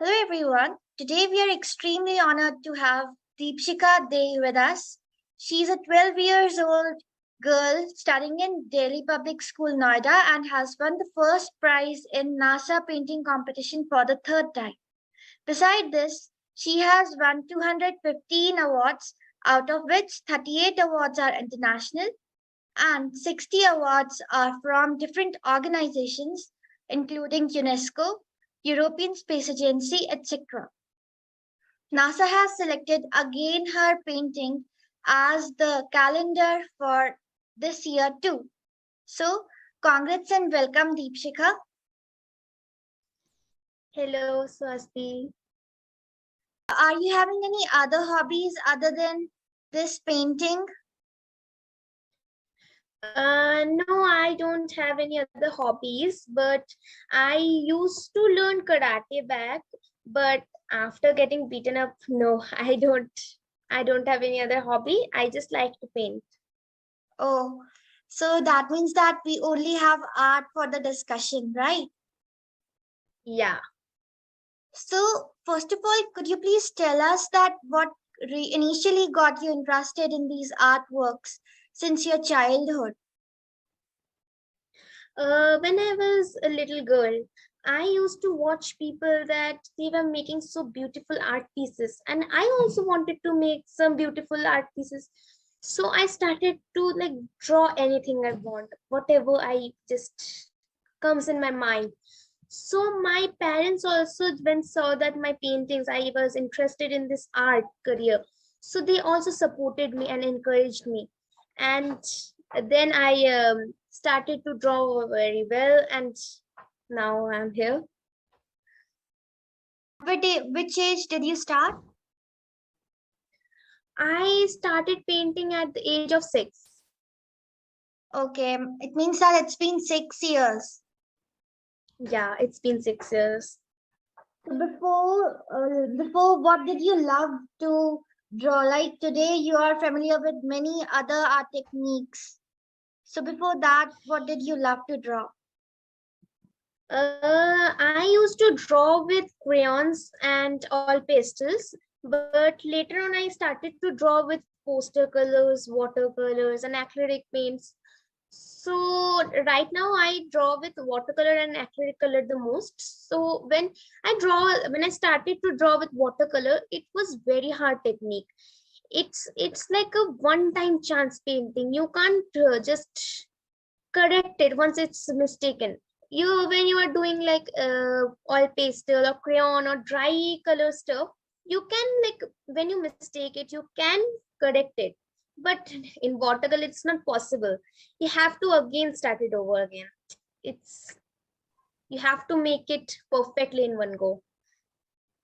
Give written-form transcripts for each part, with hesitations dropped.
Hello everyone. Today we are extremely honored to have Deepshikha Day with us. She's a 12 years old girl studying in Delhi Public School Noida and has won the first prize in NASA painting competition for the third time. Beside this, she has won 215 awards, out of which 38 awards are international and 60 awards are from different organizations including UNESCO, European Space Agency, etc. NASA has selected again her painting as the calendar for this year too. So, congrats and welcome, Deepshikha. Hello, Swasti. Are you having any other hobbies other than this painting? No, I don't have any other hobbies, but I used to learn karate back, but after getting beaten up, no, I don't. I don't have any other hobby. I just like to paint. Oh, so that means that we only have art for the discussion, right? Yeah. So, first of all, could you please tell us that what initially got you interested in these artworks since your childhood? When I was a little girl, I used to watch people that they were making so beautiful art pieces, and I also wanted to make some beautiful art pieces. So I started to like draw anything I want, whatever I just comes in my mind. So my parents also when saw that my paintings, I was interested in this art career. So they also supported me and encouraged me. And then I started to draw very well, and now I'm here. Which age did you start? I started painting at the age of 6. Okay, it means that it's been 6 years. Yeah, it's been 6 years. So before, what did you love to draw? Like today, you are familiar with many other art techniques. So before that, what did you love to draw? I used to draw with crayons and all pastels, but later on I started to draw with poster colors, watercolors, and acrylic paints. So right now I draw with watercolor and acrylic color the most. So when I started to draw with watercolor, it was very hard technique. It's like a one-time chance painting. You can't just correct it once it's mistaken. You when you are doing like oil pastel or crayon or dry color stuff, you can like when you mistake it, you can correct it. But in watercolor, it's not possible. You have to again start it over again. It's you have to make it perfectly in one go.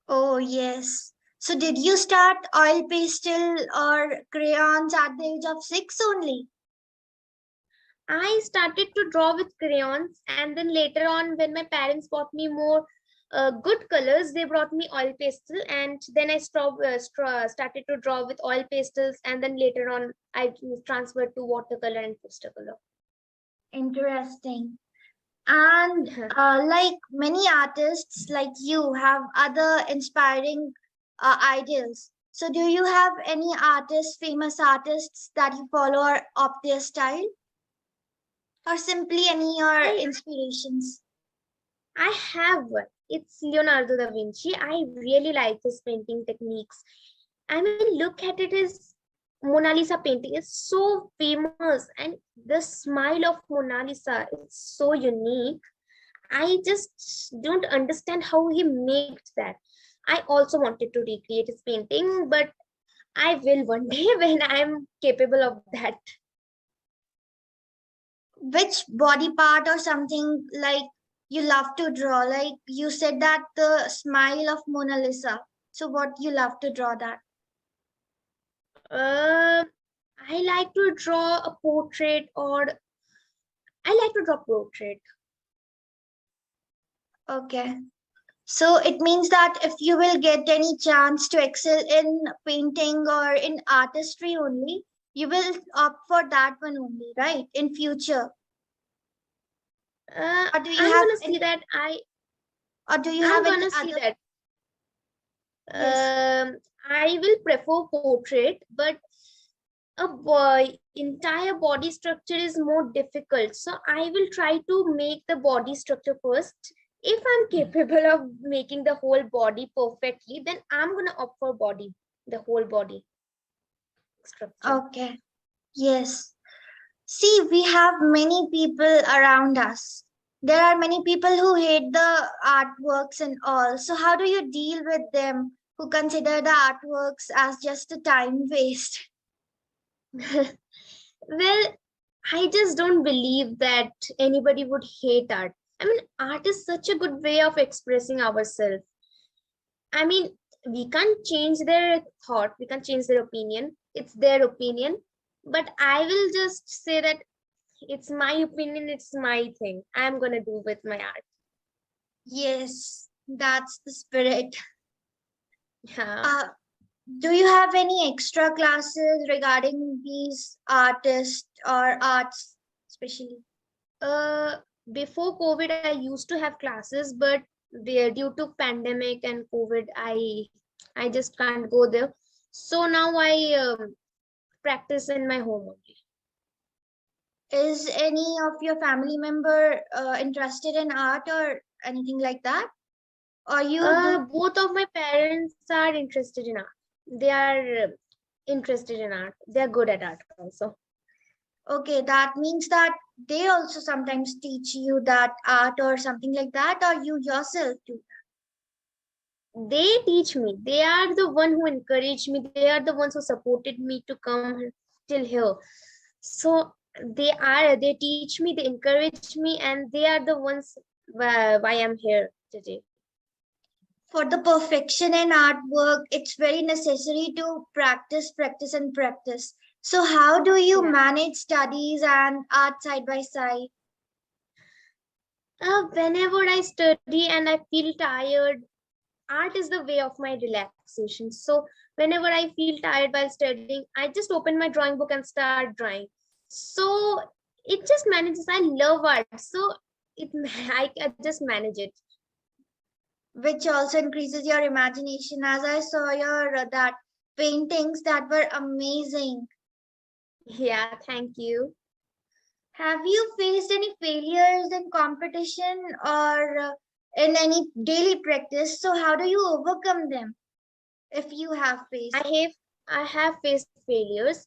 Oh, yes. So did you start oil pastel or crayons at the age of 6 only? I started to draw with crayons, and then later on, when my parents bought me more good colors, they brought me oil pastel, and then I started to draw with oil pastels, and then later on, I transferred to watercolor and poster color. Interesting. And like many artists like you have other inspiring ideals. So do you have any artists, famous artists that you follow or of their style? Or simply any your I inspirations? I have one. It's Leonardo da Vinci. I really like his painting techniques. I mean, look at it as Mona Lisa painting is so famous, and the smile of Mona Lisa is so unique. I just don't understand how he made that. I also wanted to recreate his painting, but I will one day when I'm capable of that. Which body part or something like you love to draw? Like you said that the smile of Mona Lisa. So what you love to draw that? Uh, I like to draw a portrait, or I like to draw portrait. Okay. So it means that if you will get any chance to excel in painting or in artistry only, you will opt for that one only, right? In future. Or do you I'm have gonna see any that. or do you have I'm any gonna see other that. Yes. I will prefer portrait, but a boy entire body structure is more difficult. So I will try to make the body structure first. If I'm capable of making the whole body perfectly, then I'm gonna opt for body, the whole body structure. Okay. Yes. See, we have many people around us. There are many people who hate the artworks and all. So, how do you deal with them who consider the artworks as just a time waste? Well, I just don't believe that anybody would hate art. I mean, art is such a good way of expressing ourselves. I mean, we can't change their thought, we can't change their opinion. It's their opinion. But I will just say that it's my opinion, it's my thing. I'm gonna do with my art. Yes, that's the spirit. Yeah. Uh, do you have any extra classes regarding these artists or arts, especially? Uh, Before COVID, I used to have classes, but due to pandemic and COVID, I just can't go there. So now I practice in my home only. Is any of your family member interested in art or anything like that? Or you do? Both of my parents are interested in art. They are interested in art. They are good at art also. Okay, that means that they also sometimes teach you that art or something like that, or you yourself do. They teach me. They are the one who encouraged me. They are the ones who supported me to come till here. So they teach me, they encourage me, and they are the ones why I'm here today. For the perfection in artwork, it's very necessary to practice, practice, and practice. So, how do you Yeah. manage studies and art side by side? Whenever I study and I feel tired, art is the way of my relaxation. So whenever I feel tired while studying, I just open my drawing book and start drawing. So it just manages. I love art, so it I just manage it. Which also increases your imagination. As I saw your that paintings that were amazing. Yeah, thank you. Have you faced any failures in competition or in any daily practice? So, how do you overcome them if you have I faced? have I have faced failures.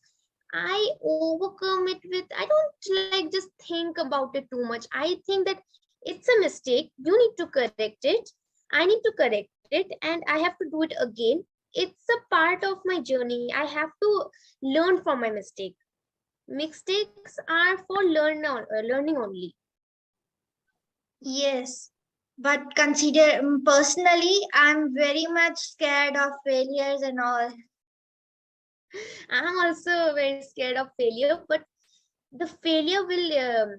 I overcome it with, I don't like just think about it too much. I think that it's a mistake. You need to correct it. I need to correct it and I have to do it again. It's a part of my journey. I have to learn from my mistake. Mistakes are for learning only. Yes, but consider personally, I'm very much scared of failures and all. I'm also very scared of failure, but the failure will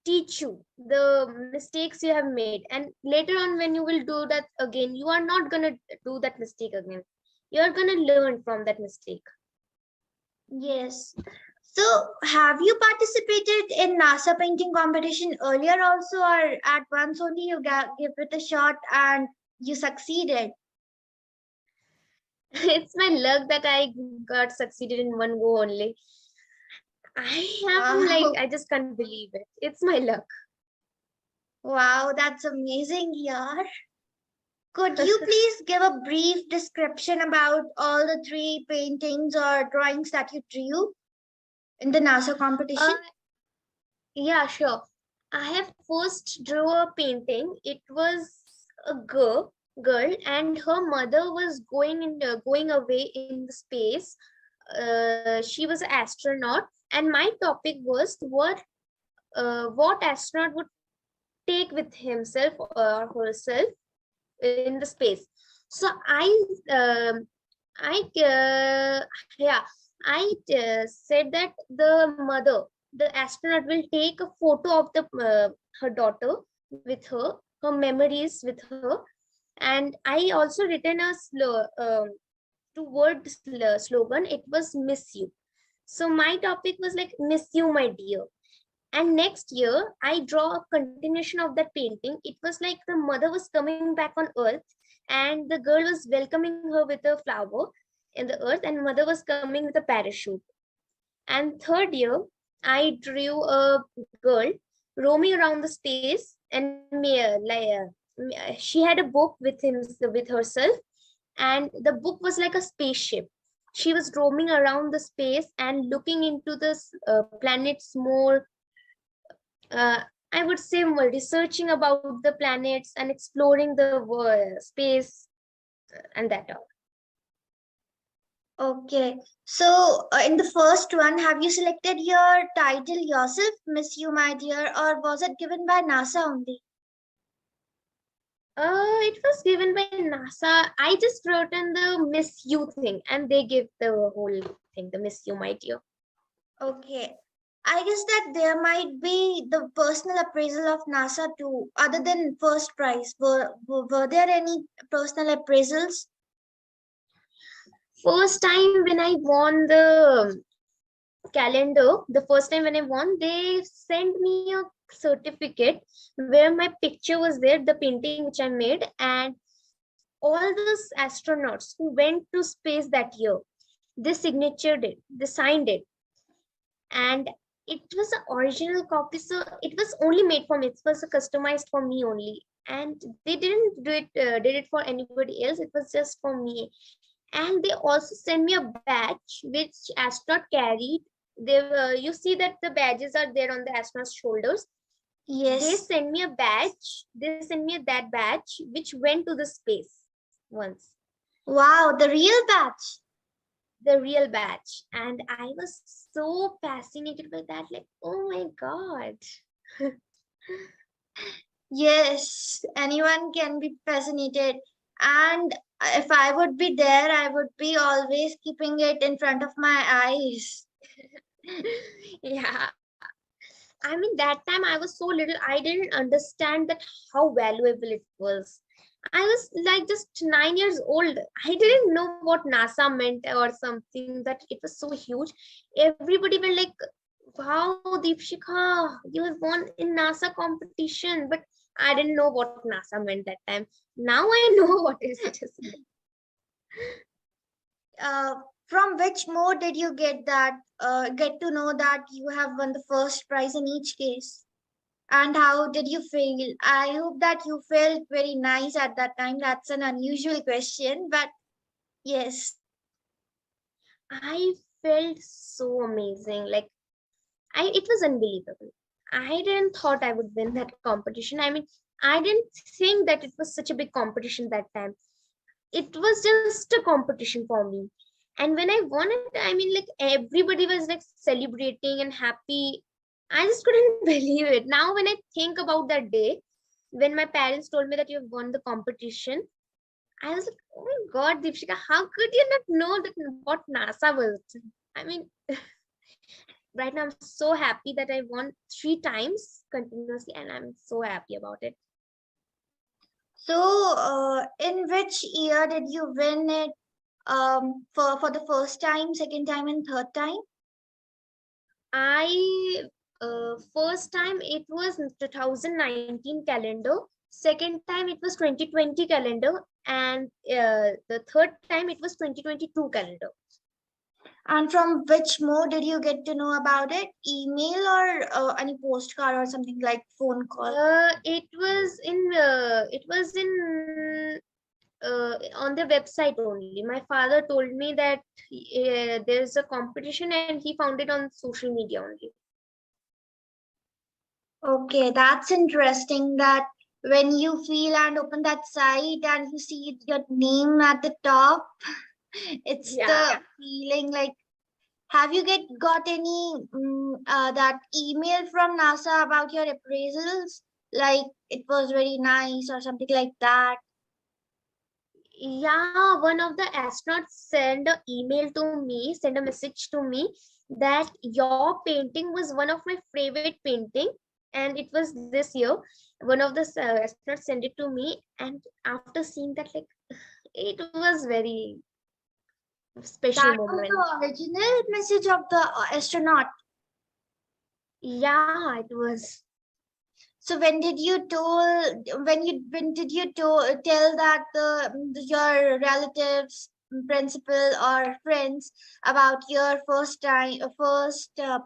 teach you the mistakes you have made, and later on when you will do that again, you are not going to do that mistake again. You are going to learn from that mistake. Yes. So, have you participated in NASA painting competition earlier also, or at once only you give it a shot and you succeeded? It's my luck that I got succeeded in one go only. I'm like, Wow. I just can't believe it. It's my luck. Wow, that's amazing, yeah. Could you please give a brief description about all the three paintings or drawings that you drew in the NASA uh competition? yeah, sure. I have first drew a painting. It was a girl and her mother was going away in the space. She was an astronaut, and my topic was what astronaut would take with himself or herself in the space. So um, I yeah, I said that the mother, the astronaut, will take a photo of the her daughter with her memories with her, and I also written a two word slogan. It was miss you. So my topic was like miss you, my dear. And next year, I draw a continuation of that painting. It was like the mother was coming back on earth, and the girl was welcoming her with a flower in the earth, and mother was coming with a parachute. And third year, I drew a girl roaming around the space, and she had a book with herself, and the book was like a spaceship. She was roaming around the space and looking into the planets more. Uh, I would say more researching about the planets and exploring the space and that all. Okay. So, in the first one, have you selected your title yourself, Miss You, My Dear, or was it given by NASA only? It was given by NASA. I just wrote in the Miss You thing, and they give the whole thing, the Miss You, my dear. Okay. I guess that there might be the personal appraisal of NASA too, other than first prize. Were there any personal appraisals? First time when I won the calendar, the first time when I won, they sent me a certificate where my picture was there, the painting which I made, and all those astronauts who went to space that year, they signatured it, they signed it, and it was an original copy, so it was only made for me. It was customized for me only, and they didn't did it for anybody else. It was just for me. And they also sent me a badge which astronaut carried. They You see that the badges are there on the astronaut's shoulders. They Yes. sent me a badge. They sent me that badge which went to the space once. Wow, the real batch. The real badge, and I was so fascinated by that. Like, oh my god. Yes, anyone can be fascinated. And if I would be there, I would be always keeping it in front of my eyes. Yeah. I mean, that time I was so little, I didn't understand that how valuable it was. I was like just 9 years old. I didn't know what NASA meant or something, that it was so huge. Everybody were like, wow, Deepshikha, you have won in NASA competition. But I didn't know what NASA meant that time. Now I know what is it is. uh, from which mode did you get that? Get to know that you have won the first prize in each case? And how did you feel? I hope that you felt very nice at that time. That's an unusual question, but yes. I felt so amazing. Like, it was unbelievable. I didn't thought I would win that competition. I mean, I didn't think that it was such a big competition that time. It was just a competition for me. And when I won it, I mean, like, everybody was like celebrating and happy. I just couldn't believe it. Now, when I think about that day, when my parents told me that you have won the competition, I was like, oh my God, Deepshika, how could you not know that what NASA was? I mean, right now I'm so happy that I won 3 times continuously, and I'm so happy about it. So, in which year did you win it? For the first time, second time, and third time? I First time it was 2019 calendar, second time it was 2020 calendar, and the third time it was 2022 calendar. And from which mode did you get to know about it? Email or any postcard or something like phone call? It was in on the website only. My father told me that there's a competition, and he found it on social media only. Okay, that's interesting that when you feel and open that site and you see your name at the top, it's Yeah. the feeling like, have you got any that email from NASA about your appraisals? Like it was very nice or something like that. Yeah, one of the astronauts sent an email to me, sent a message to me that your painting was one of my favorite painting, and it was this year. One of the astronauts sent it to me, and after seeing that, like, it was very special That was moment. the original message of the astronaut. Yeah, it was. So when did you tell that your relatives, principal or friends about your first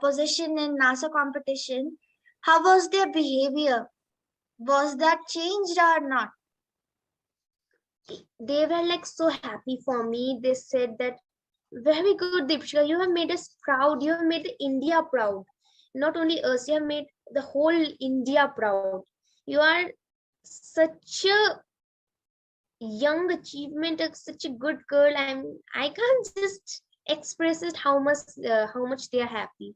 position in NASA competition? How was their behavior? Was that changed or not? They were like so happy for me. They said that very good, Deepshika. You have made us proud. You have made India proud. Not only us, you have made the whole India proud. You are such a young achievement, such a good girl. I can't just express it how much they are happy.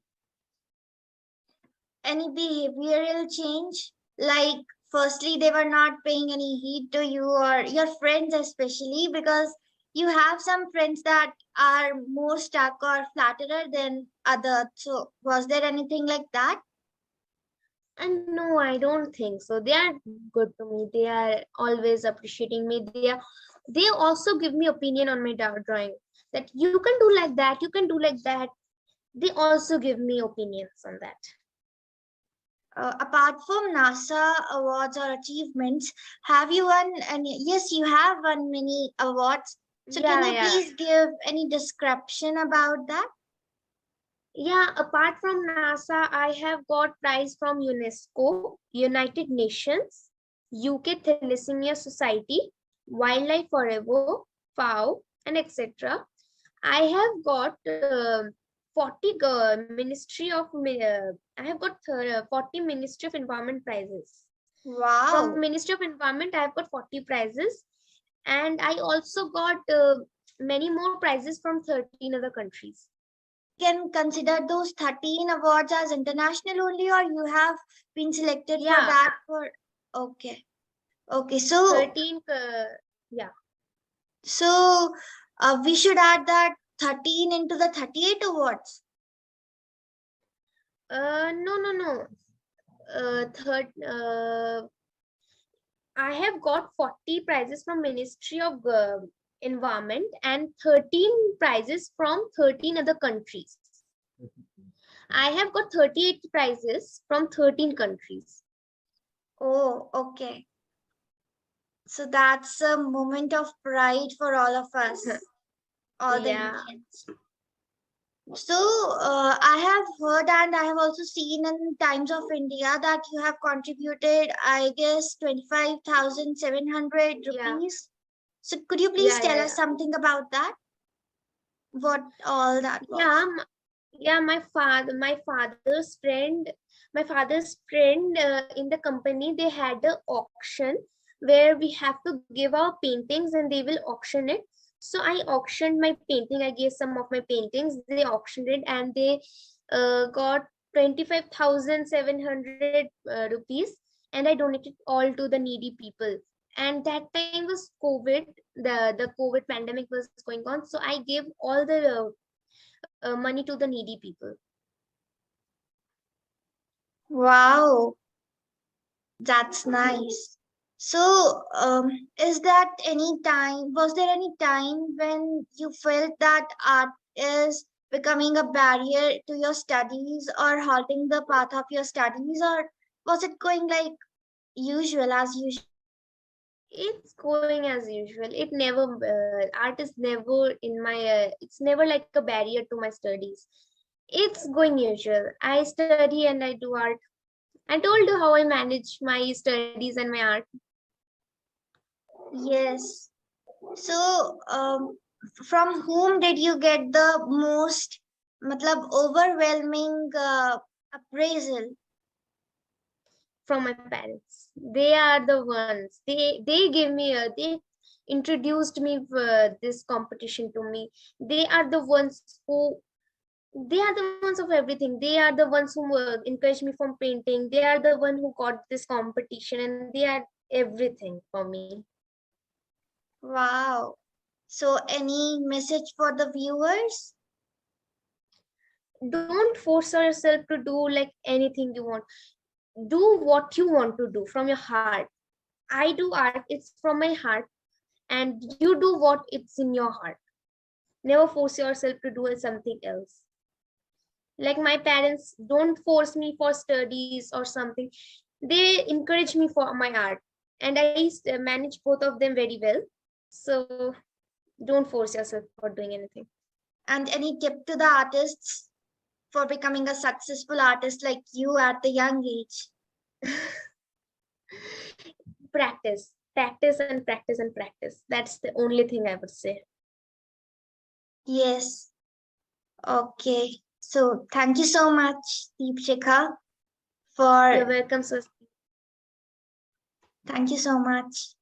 Any behavioral change? Like, firstly, they were not paying any heed to you or your friends, especially because you have some friends that are more stuck or flatterer than others. So, was there anything like that? And no, I don't think so. They are good to me. They are always appreciating me. They also give me opinion on my drawing, that you can do like that, you can do like that. They also give me opinions on that. Apart from NASA awards or achievements, have you won any? Yes, you have won many awards. So, can Yeah, you yeah. please give any description about that? Yeah, apart from NASA, I have got prize from UNESCO, United Nations, UK Thalassemia Society, Wildlife Forever, FAO, and etc. I have got 40 Ministry of I have got 40 Ministry of Environment prizes. From Wow. Ministry of Environment, I have got 40 prizes, and I also got many more prizes from 13 other countries. We can consider those 13 awards as international only, or you have been selected for Yeah, that for. Okay. Okay. So 13. Yeah. we should add that 13 into the 38 awards. No, no, no. Third. I have got 40 prizes from Ministry of Environment and 13 prizes from 13 other countries. I have got 38 prizes from 13 countries. Oh, okay. So that's a moment of pride for all of us, all the Yeah. Indians. So, I have heard and I have also seen in Times of India that you have contributed, I guess, 25,700 Yeah. rupees. So, could you please Yeah, tell yeah, us yeah. something about that? What all that Yeah, was? yeah, my father's friend in the company, they had an auction where we have to give our paintings and they will auction it. So I auctioned my painting. I gave some of my paintings. They auctioned it and they got 25,700 rupees, and I donated all to the needy people. And that time was COVID. The COVID pandemic was going on, so I gave all the money to the needy people. Wow, that's nice. So, is that any time, was there any time when you felt that art is becoming a barrier to your studies or halting the path of your studies, or was it going like usual as usual? It's going as usual. It never art is never in my it's never like a barrier to my studies. It's going usual. I study and I do art. I told you how I manage my studies and my art. Yes. So, from whom did you get the most, matlab, overwhelming appraisal? From my parents. They are the ones. They gave me they introduced me this competition to me. They are the ones who they are the ones of everything. They are the ones who encouraged me from painting. They are the one who got this competition, and they are everything for me. Wow. So, any message for the viewers? Don't force yourself to do like anything you want. Do what you want to do from your heart. I do art, it's from my heart, and you do what it's in your heart. Never force yourself to do something else. Like my parents don't force me for studies or something. They encourage me for my art, and I manage both of them very well. So don't force yourself for doing anything. And any tip to the artists for becoming a successful artist like you at the young age? Practice and practice and practice. That's the only thing I would say. Yes. Okay. So thank you so much, Deepshikha, You're for welcome, so thank you so much.